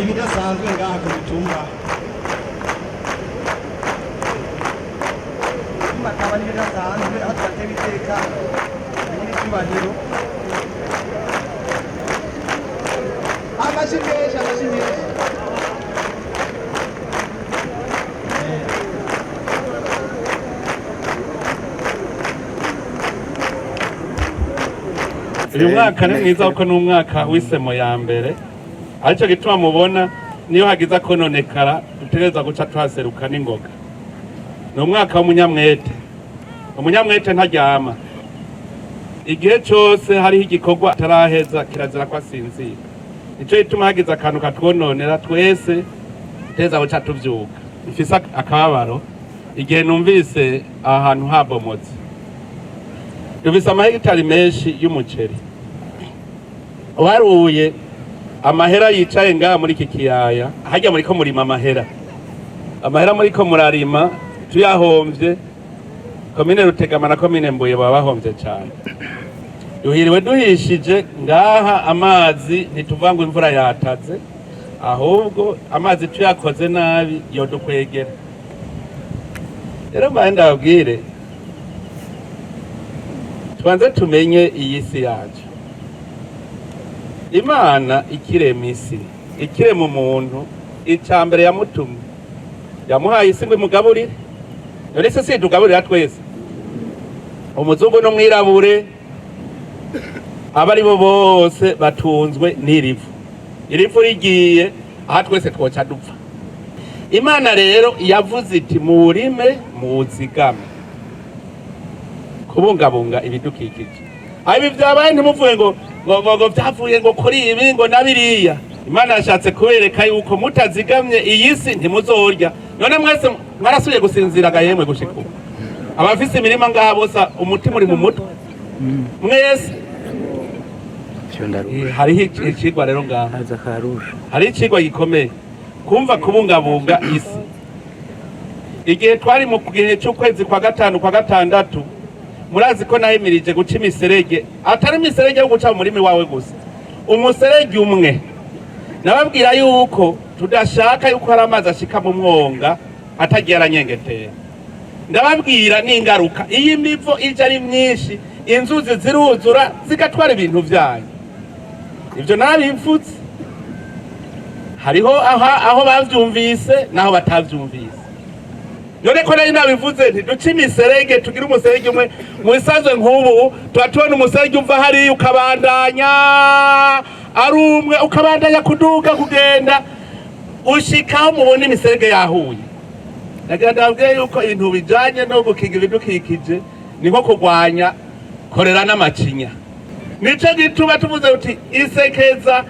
ibidasanzwe ngaha ku mitumba bakaba n'ibidasanzwe aho twatera iteka nyir'icyubahiro amashyi menshi uyu mwaka ni mwiza kuko ni umwaka w'isemo ya mbere aricyo gituma mubona niyo hagize akononekara dutegereza guca tuhaseruka n'ingoga. ni umwaka w'umunyamwete. umunyamwete ntaryama, igihe cyose hariho igikorwa ataraheza kirazira ko asinzira. nicyo gituma hagize akantu katwononera twese tuteza guca tuvyuka. ifise akababaro igihe numvise ahantu habomotse. dufise amahegitari menshi y'umuceri, waruye amahera yicaye ngaha muri iki kiyaya, harya muriko murima amahera muriko murarima tuyahomvye. komine Rutegama na komine Mbuye baba bahomvye cyane. duhiriwe duhishije ngaha amazi, ntituvuga ngo imvura yataze, ahubwo amazi tuyakoze nabi yodukwegera. rero mbaye ndababwire tubanze tumenye iyi si yacu. Imana ikirema isi, ikirema umuntu, icya mbere yamutumye yamuhaye isi ngo imugaburire. none se si tugaburira twese, umuzungu n'umwirabure, aba ari bo bose batunzwe n'irivu. irivu rigiye aha twese twoca dupfa. Imana rero yavuze iti muwurime muwuzigame, kubungabunga ibidukikije. ibi byabaye ntimuvuge ngo byavuye ngo kuri ibi ngo nabiriya. Imana yashatse kubereka yuko mutazigamye iyi si ntimuzorya. none mwese mwarasubiye gusinzira yemwe gushika ubu. abafise imirima ngaha bose umutima uri mu mutwe mwese. hariho icigwa rero ngaha, hariho icigwa gikomeye kumva kubungabunga isi. igihe twari mu gihe cy'ukwezi kwa gatanu kwa gatandatu, murazi ko nahimirije guca imiserege, atari imiserege yo guca mu murimi wawe gusa, umuserege umwe. nababwira yuko tudashaka yuko hari amazi ashika mu mwonga atagiye aranyengetera. ndababwira n'ingaruka iyi mivo ije ari myinshi, inzuzi ziruzura zigatwara ibintu byanyu. ibyo nabimfutse. hariho aho bavyumvise naho batavyumvise. none ko nari nabivuze nti duce imiserege, tugire umuserege umwe. mu bisanzwe nk'ubu tuba tubona umuserege uva hariya ukabandanya ari umwe, ukabandanya kuduga kugenda ushikaho mubona imiserege yahuye. nagira ndababwiye yuko ibintu bijanye no gukinga ibidukikije ni nko kurwanya korera n'amacinya. nico gituma tuvuze uti isekeza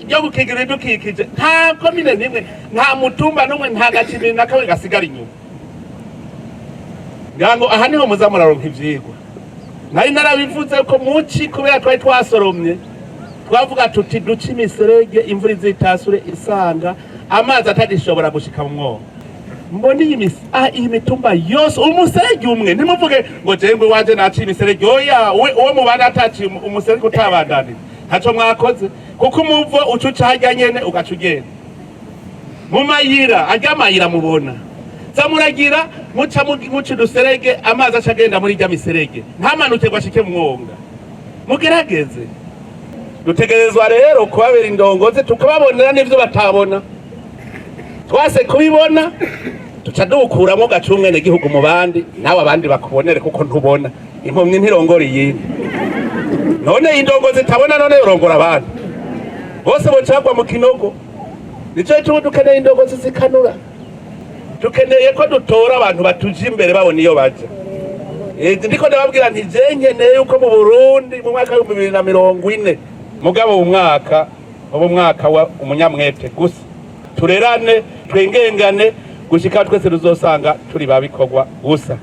ryo gukinga ibidukikije nta komine nimwe, nta mutumba n'umwe, nta gacibiri na kamwe gasigara inyuma. ngango aha niho muza muraronka ivyigwa. nari narabivuze ko muci kubera twari twasoromye twavuga tuti duce imiserege, imvura izitasure isanga amazi atagishobora gushika mu mwonga. mbona iyi mitumba yose umuserege umwe. ntimuvuge ngo jengwe wanje naciye imiserege. oya, uwo mubana ataciye umuserege utabandanira ntaco mwakoze, kuko umuvo ucuca harya nyene ugaca ugenda mu mayira. arya mayira mubona zamuragira muca uduserege, amazi aca agenda muri irya miserege, ntamanuke ngo ashike mu mwonga. mugerageze. dutegerezwa rero kubabera indongozi, tukababonera n'ivyo batabona. twase kubibona tuca dukuramo gaca umwene gihugu mu bandi, nawe abandi bakubonere kuko ntubona. impumyi ntirongora iyindi. none indongozi itabona none yorongora abandi bose bocagwa mu kinogo. nico gituma dukeneye indongozi zikanura. dukeneye ko dutora abantu batuje imbere babona iyo baja. ndiko ndababwira nti je nkeneye yuko mu Burundi mu mwaka wa 2040 mugabo ubu mwaka wa umunyamwete gusa, turerane twengengane gushika twese tuzosanga turi babikorwa gusa.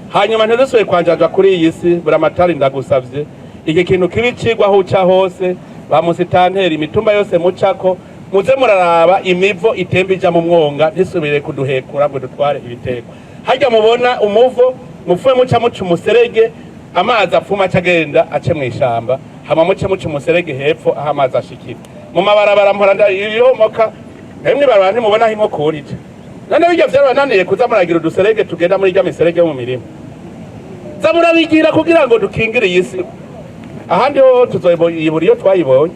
hanyuma ntidusuye kwanjanja kuri iyi si. buramatari ndagusavye iki kintu kibicigwa aho uca hose, bamusitantera imitumba yose mucako, muze muraraba imivo itemba ija mu mwonga ntisubire kuduhekura ngo dutware ibitekwa. harya mubona umuvo mufume muca muca umuserege, amazi apfuma acagenda ace mw'ishamba, hama muce muca umuserege hepfo aho amazi ashikira. mu mabarabara mpora ndayomoka hemwe baraba ntimubona aho inkoko ije none bijya vyarabananiye kuza muragira uduserege tugenda muri rya miserege yo mu mirima za murabigira kugira ngo dukingire iyi si ahandi ho tuzoyibura iyo twayibonye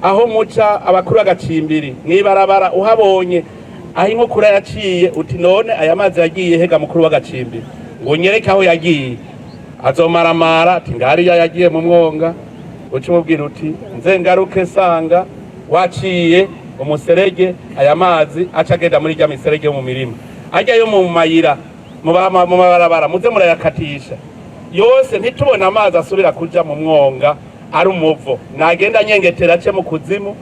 aho muca abakuru agacimbiri mwibarabara uhabonye aho inkokura yaciye uti none aya mazi yagiye hega mukuru w'agacimbiri ngo nyereke aho yagiye azomaramara ati ngariya yagiye mu mwonga uca umubwira uti nze ngaruke sanga waciye umuserege aya mazi aca agenda muri rya miserege yo mu mirima ajya yo mu mayira mu mabarabara muze murayakatisha yose ntitubona amazi asubira kuja mu mwonga ari umuvo nagenda nyengetera ace mu kuzimu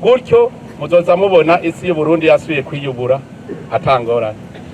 gutyo muzoza mubona isi y'Uburundi yasubiye kwiyubura atangorana